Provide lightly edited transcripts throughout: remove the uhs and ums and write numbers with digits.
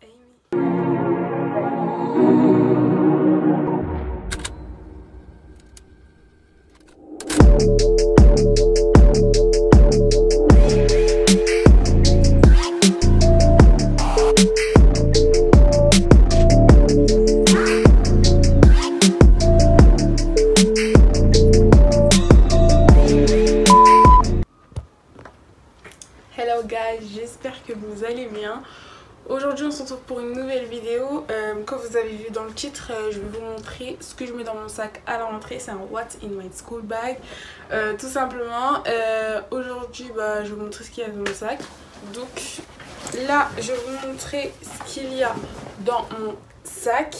it's Amy. Hello guys, j'espère que vous allez bien. Aujourd'hui on se retrouve pour une nouvelle vidéo. Comme vous avez vu dans le titre, je vais vous montrer ce que je mets dans mon sac à la rentrée. C'est un What's in my school bag, tout simplement. Aujourd'hui je vais vous montrer ce qu'il y a dans mon sac. Donc là je vais vous montrer ce qu'il y a dans mon sac.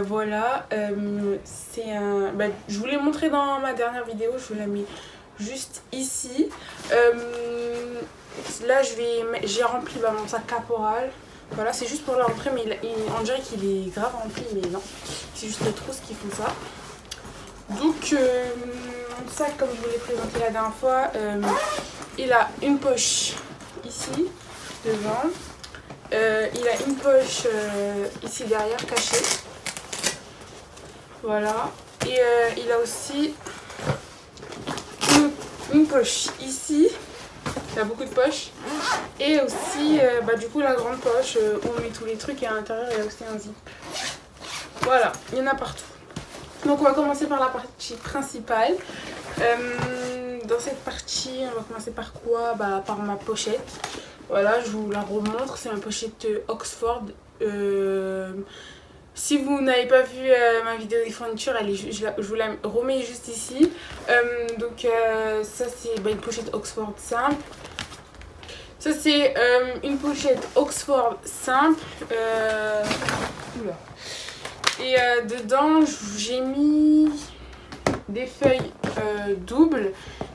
Voilà, c'est un... je vous l'ai montré dans ma dernière vidéo, je vous la mets juste ici. Là j'ai rempli mon sac caporal. Voilà, c'est juste pour la rentrée, mais on dirait qu'il est grave rempli, mais non, c'est juste les trousses qui font ça. Donc mon sac, comme je vous l'ai présenté la dernière fois, il a une poche ici devant, il a une poche ici derrière cachée, voilà, et il a aussi une poche ici. Il y a beaucoup de poches. Et aussi, du coup, la grande poche où on met tous les trucs. Et à l'intérieur, il y a aussi un zip. Voilà, il y en a partout. Donc, on va commencer par la partie principale. Dans cette partie, on va commencer par quoi? Par ma pochette. Voilà, je vous la remontre. C'est une pochette Oxford. Si vous n'avez pas vu ma vidéo des fournitures, je vous la remets juste ici. Ça c'est une pochette Oxford simple. Ça c'est une pochette Oxford simple. Et dedans j'ai mis des feuilles doubles,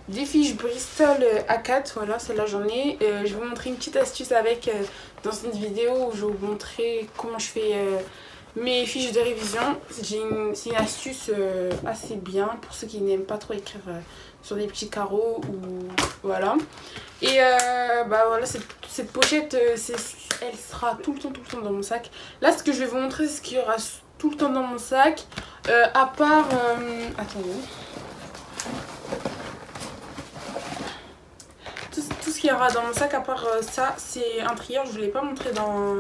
des fiches Bristol A4. Voilà, celle-là j'en ai. Je vais vous montrer une petite astuce avec dans une vidéo où je vais vous montrer comment je fais mes fiches de révision. C'est une astuce assez bien pour ceux qui n'aiment pas trop écrire sur des petits carreaux ou voilà. Et voilà, cette pochette elle sera tout le temps dans mon sac. Là ce que je vais vous montrer c'est ce qu'il y aura tout le temps dans mon sac, à part attendez, tout ce qu'il y aura dans mon sac à part ça, c'est un trieur. Je ne vous l'ai pas montré dans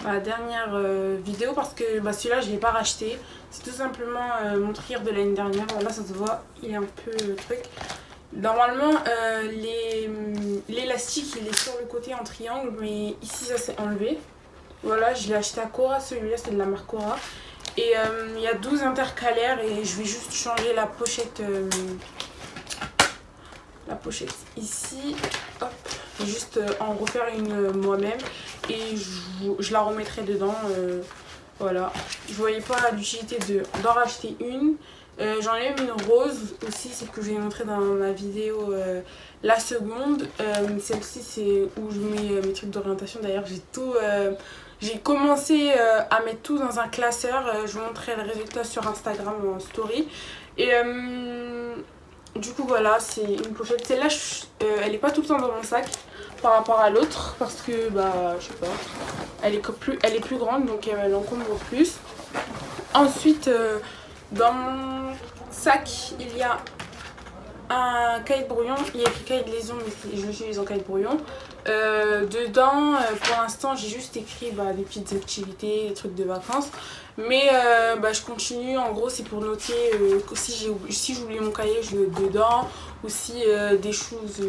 ma dernière vidéo parce que celui-là je l'ai pas racheté. C'est tout simplement mon trieur de l'année dernière. Voilà, ça se voit, il est un peu truc. Normalement l'élastique il est sur le côté en triangle, mais ici ça s'est enlevé. Voilà, je l'ai acheté à Cora, celui-là c'est de la marque Cora. Et il y a 12 intercalaires et je vais juste changer la pochette ici. Hop, juste en refaire une moi-même et je la remettrai dedans. Voilà, je voyais pas l'utilité d'en racheter une. J'en ai une rose aussi, celle que je vous ai montré dans ma vidéo la seconde. Celle-ci c'est où je mets mes trucs d'orientation. D'ailleurs j'ai commencé à mettre tout dans un classeur. Je vous montrerai le résultat sur Instagram en story. Et du coup voilà, c'est une pochette. Celle-là elle est pas tout le temps dans mon sac par rapport à l'autre parce que je sais pas, elle est plus grande, donc elle encombre plus. Ensuite dans mon sac il y a un cahier de brouillon. Il y a écrit cahier de liaison, mais je l'utilise en cahier de brouillon. Dedans pour l'instant j'ai juste écrit des petites activités, des trucs de vacances. Mais je continue, en gros c'est pour noter si j'oublie mon cahier je le mets dedans. Ou si des choses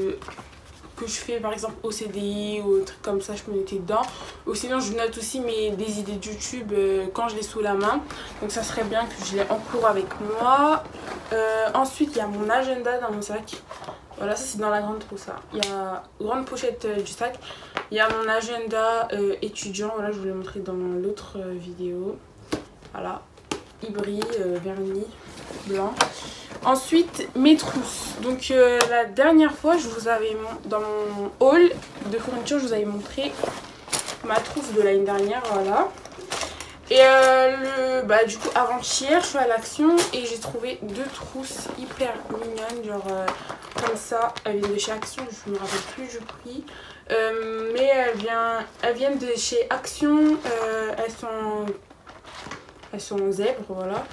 que je fais par exemple au CDI ou trucs comme ça, je peux noter dedans. Ou sinon je note aussi des idées de YouTube quand je l'ai sous la main. Donc ça serait bien que je l'ai en cours avec moi. Ensuite il y a mon agenda dans mon sac. Voilà, ça c'est dans la grande trousse. Il y a grande pochette du sac. Il y a mon agenda étudiant. Voilà, je vous l'ai montré dans l'autre vidéo. Voilà, il brille, vernis, blanc. Ensuite mes trousses. Donc la dernière fois dans mon haul de fourniture je vous avais montré ma trousse de l'année dernière. Voilà. Et du coup avant-hier je suis à l'Action et j'ai trouvé deux trousses hyper mignonnes, genre comme ça. Elles viennent de chez Action, je me rappelle plus du prix. Mais elles viennent de chez Action. Elles sont zèbres, voilà.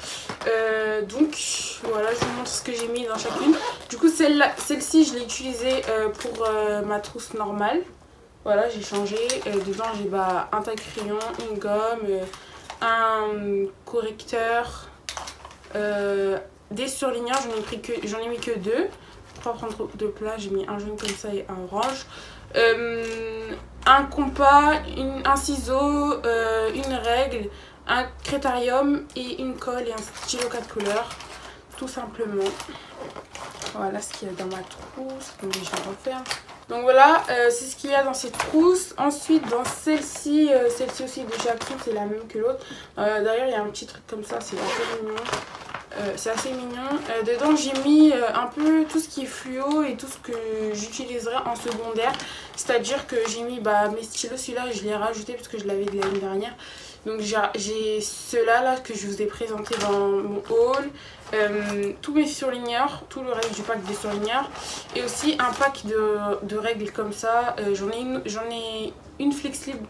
Donc voilà, je vous montre ce que j'ai mis dans chacune. Du coup celle-ci je l'ai utilisée pour ma trousse normale. Voilà, j'ai changé. Dedans j'ai un taille-crayon, une gomme, un correcteur, des surligneurs. J'en ai mis que deux. Pour pas prendre de place, j'ai mis un jaune comme ça et un orange. Un compas, un ciseau, une règle, un crétarium et une colle et un stylo 4 couleurs, tout simplement. Voilà ce qu'il y a dans ma trousse. Donc je vais refaire. Donc voilà, c'est ce qu'il y a dans cette trousse. Ensuite dans celle-ci aussi de chez Action, c'est la même que l'autre. D'ailleurs il y a un petit truc comme ça, c'est assez mignon. Dedans j'ai mis un peu tout ce qui est fluo et tout ce que j'utiliserai en secondaire. C'est-à-dire que j'ai mis mes stylos, celui-là je l'ai rajouté parce que je l'avais de l'année dernière. Donc j'ai ceux-là là, que je vous ai présenté dans mon haul. Tous mes surligneurs, tout le reste du pack des surligneurs. Et aussi un pack de règles comme ça. J'en ai une flexible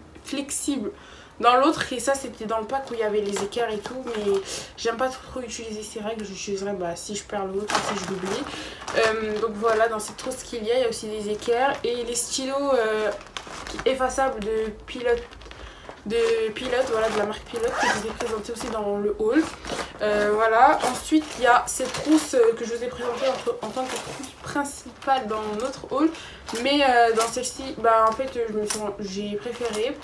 dans l'autre, et ça c'était dans le pack où il y avait les équerres et tout, mais j'aime pas trop utiliser ces règles. J'utiliserai si je perds l'autre ou si je l'oublie. Donc voilà, dans cette trousse qu'il y a aussi des équerres et les stylos effaçables de pilote, voilà, de la marque Pilote, que je vous ai présenté aussi dans le haul. Voilà, ensuite il y a cette trousse que je vous ai présentée en tant que trousse principale dans notre haul, mais dans celle-ci en fait j'ai préféré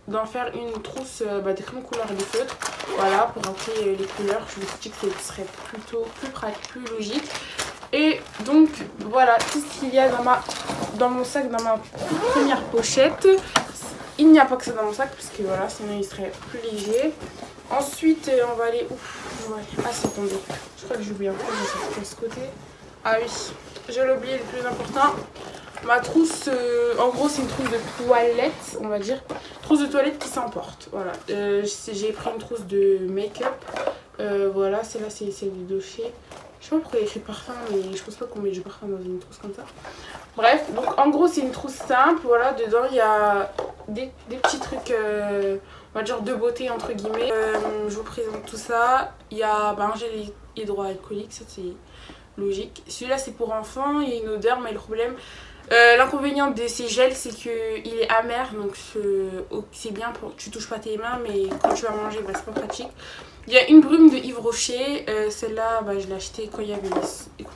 d'en faire une trousse de crème couleur et de feutre, voilà, pour remplir les couleurs. Je me suis dit que ce serait plutôt plus pratique, plus logique. Et donc voilà tout ce qu'il y a dans mon sac, dans ma première pochette. Il n'y a pas que ça dans mon sac parce que voilà, sinon il serait plus léger. Ensuite on va aller où? Ah c'est tombé, je crois que j'ai oublié un peu, je vais de ce côté. Ah oui, j'ai oublié le plus important. Ma trousse, en gros c'est une trousse de toilette, on va dire. Trousse de toilette qui s'emporte, voilà. J'ai pris une trousse de make-up. Voilà, celle-là c'est celle du dossier. Je sais pas pourquoi il y a écrit parfum, mais je pense pas qu'on met du parfum dans une trousse comme ça. Bref, donc en gros c'est une trousse simple, voilà. Dedans il y a des petits trucs, on va dire de beauté entre guillemets. Je vous présente tout ça. Il y a un gel hydroalcoolique, ça c'est logique. Celui-là c'est pour enfants, il y a une odeur, mais le problème... l'inconvénient de ces gels c'est qu'il est amer, donc c'est bien pour tu touches pas tes mains, mais quand tu vas manger c'est pas pratique. Il y a une brume de Yves Rocher, celle-là je l'ai achetée quand il y avait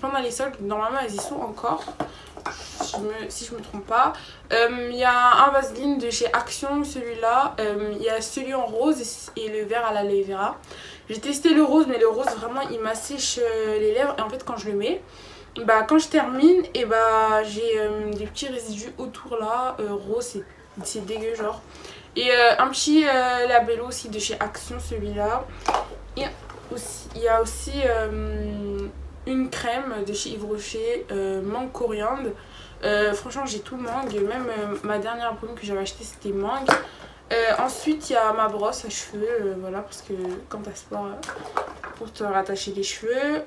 pendant les soldes. Normalement elles y sont encore si je me trompe pas. Il y a un Vaseline de chez Action, celui-là. Il y a celui en rose et le vert à l'aloe vera. J'ai testé le rose, mais le rose vraiment il m'assèche les lèvres, et en fait quand je le mets, quand je termine, et j'ai des petits résidus autour là, rose, c'est dégueu genre. Et un petit labello aussi de chez Action, celui-là. Et il y a aussi une crème de chez Yves Rocher, mangue coriandre. Franchement j'ai tout mangue, même ma dernière brume que j'avais achetée c'était mangue. Ensuite il y a ma brosse à cheveux, voilà, parce que quand t'as sport, pour te rattacher les cheveux.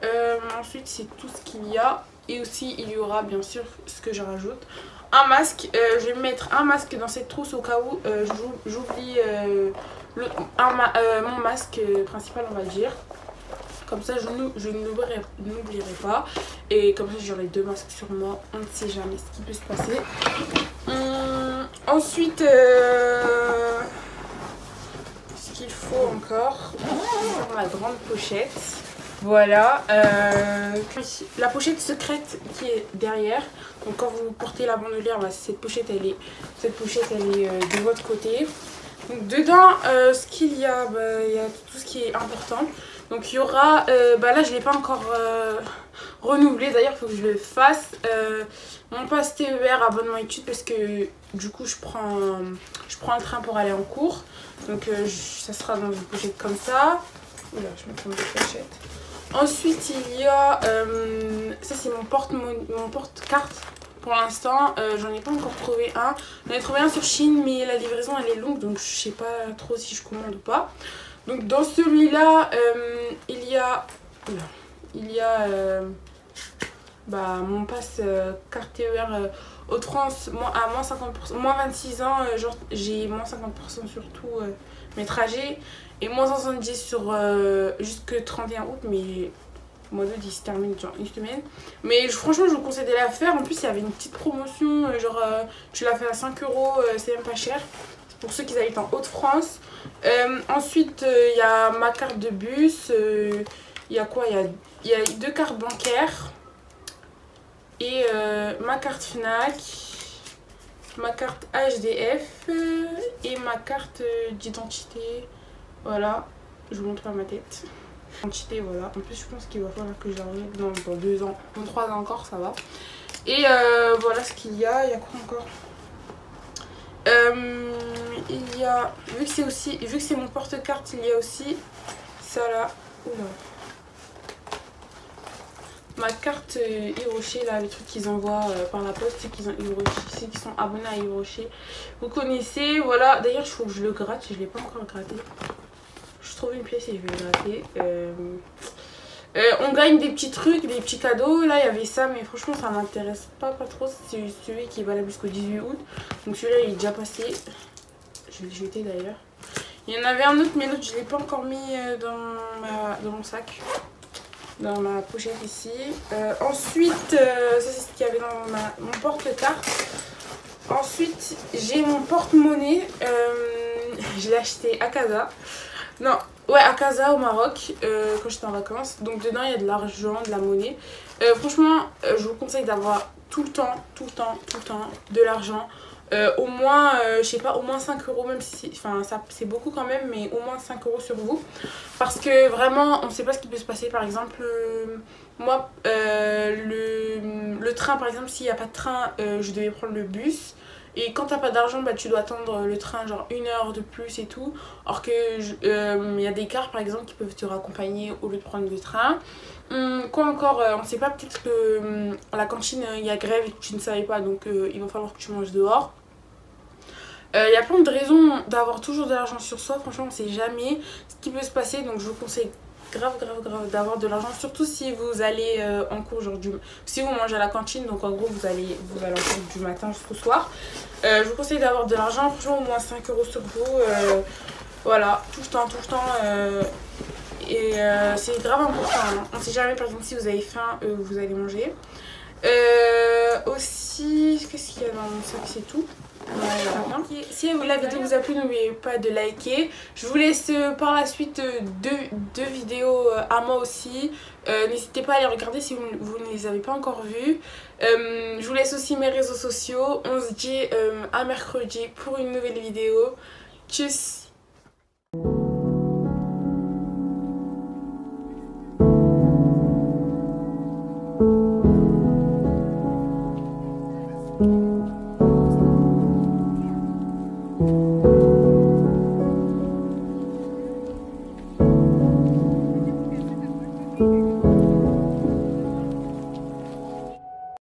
Ensuite c'est tout ce qu'il y a. Et aussi il y aura bien sûr ce que je rajoute, un masque. Je vais mettre un masque dans cette trousse au cas où j'oublie mon masque principal, on va dire. Comme ça je n'oublierai pas. Et comme ça j'aurai deux masques sur moi, on ne sait jamais ce qui peut se passer. Ensuite ce qu'il faut encore, dans la grande pochette. Voilà, la pochette secrète qui est derrière. Donc quand vous portez la bandoulière, cette pochette elle est de votre côté. Donc dedans, ce qu'il y a, il y a tout ce qui est important. Donc il y aura, là je l'ai pas encore renouvelé, d'ailleurs il faut que je le fasse. Mon pass TER abonnement études, parce que du coup je prends le train pour aller en cours. Donc ça sera dans une pochette comme ça. Oula, je me trompe de pochette. Ensuite il y a, ça c'est mon porte-carte. Pour l'instant j'en ai pas encore trouvé un. J'en ai trouvé un sur Chine, mais la livraison elle est longue, donc je sais pas trop si je commande ou pas. Donc dans celui-là il y a bah, mon pass carte TER Hauts-de-France à moins 50%, moins 26 ans, genre j'ai moins 50% sur tous mes trajets et moins 70 sur jusque 31 août, mais le mois d'août il se termine genre une semaine. Mais franchement, je vous conseille de la faire. En plus, il y avait une petite promotion, genre tu la fais à 5 euros, c'est même pas cher. C'est pour ceux qui habitent en Hauts-de-France. Ensuite, il y a ma carte de bus. Il y a quoi? Il y a 2 cartes bancaires. Et ma carte Fnac, ma carte HDF et ma carte d'identité. Voilà, je vous montre pas ma tête. Identité, voilà. En plus, je pense qu'il va falloir que je la remette dans 2 ans, dans 3 ans encore, ça va. Et voilà ce qu'il y a. Il y a quoi encore? Il y a, vu que c'est mon porte-carte, il y a aussi ça là. Oula. Ma carte Yves Rocher, là, les trucs qu'ils envoient par la poste, ceux qui sont abonnés à Yves Rocher. Vous connaissez, voilà. D'ailleurs, il faut que je le gratte, je ne l'ai pas encore gratté. Je trouve une pièce et je vais le gratter. On gagne des petits trucs, des petits cadeaux. Là, il y avait ça, mais franchement, ça m'intéresse pas trop. C'est celui qui est valable jusqu'au 18 août. Donc celui-là, il est déjà passé. Je vais le jeter d'ailleurs. Il y en avait un autre, mais l'autre, je ne l'ai pas encore mis dans mon sac. Dans ma pochette ici. Ensuite, ça c'est ce qu'il y avait dans mon porte-carte. Ensuite, j'ai mon porte-monnaie. Je l'ai acheté à Casa. Non, ouais, à Casa au Maroc, quand j'étais en vacances. Donc dedans, il y a de l'argent, de la monnaie. Franchement, je vous conseille d'avoir tout le temps de l'argent. Au moins, je sais pas, au moins 5 euros, même si c'est beaucoup quand même, mais au moins 5 euros sur vous. Parce que vraiment, on ne sait pas ce qui peut se passer. Par exemple, moi, le train, par exemple, s'il n'y a pas de train, je devais prendre le bus. Et quand t'as pas d'argent, bah, tu dois attendre le train genre 1 heure de plus et tout. Or que il y a des cars par exemple qui peuvent te raccompagner au lieu de prendre le train. Quoi encore, on sait pas, peut-être que à la cantine il y a grève et que tu ne savais pas, donc il va falloir que tu manges dehors. Il y a plein de raisons d'avoir toujours de l'argent sur soi, franchement on sait jamais ce qui peut se passer, donc je vous conseille grave d'avoir de l'argent, surtout si vous allez en cours, genre si vous mangez à la cantine, donc en gros vous allez en cours du matin jusqu'au soir. Je vous conseille d'avoir de l'argent, franchement au moins 5 euros sur vous, voilà, tout le temps. Et c'est grave important, hein. On sait jamais, par exemple si vous avez faim, vous allez manger. Aussi, qu'est-ce qu'il y a dans mon sac? C'est tout. Voilà. Si la vidéo vous a plu, n'oubliez pas de liker. Je vous laisse par la suite deux vidéos à moi aussi. N'hésitez pas à les regarder si vous ne les avez pas encore vues. Je vous laisse aussi mes réseaux sociaux. On se dit à mercredi pour une nouvelle vidéo. Tchuss! Thank you.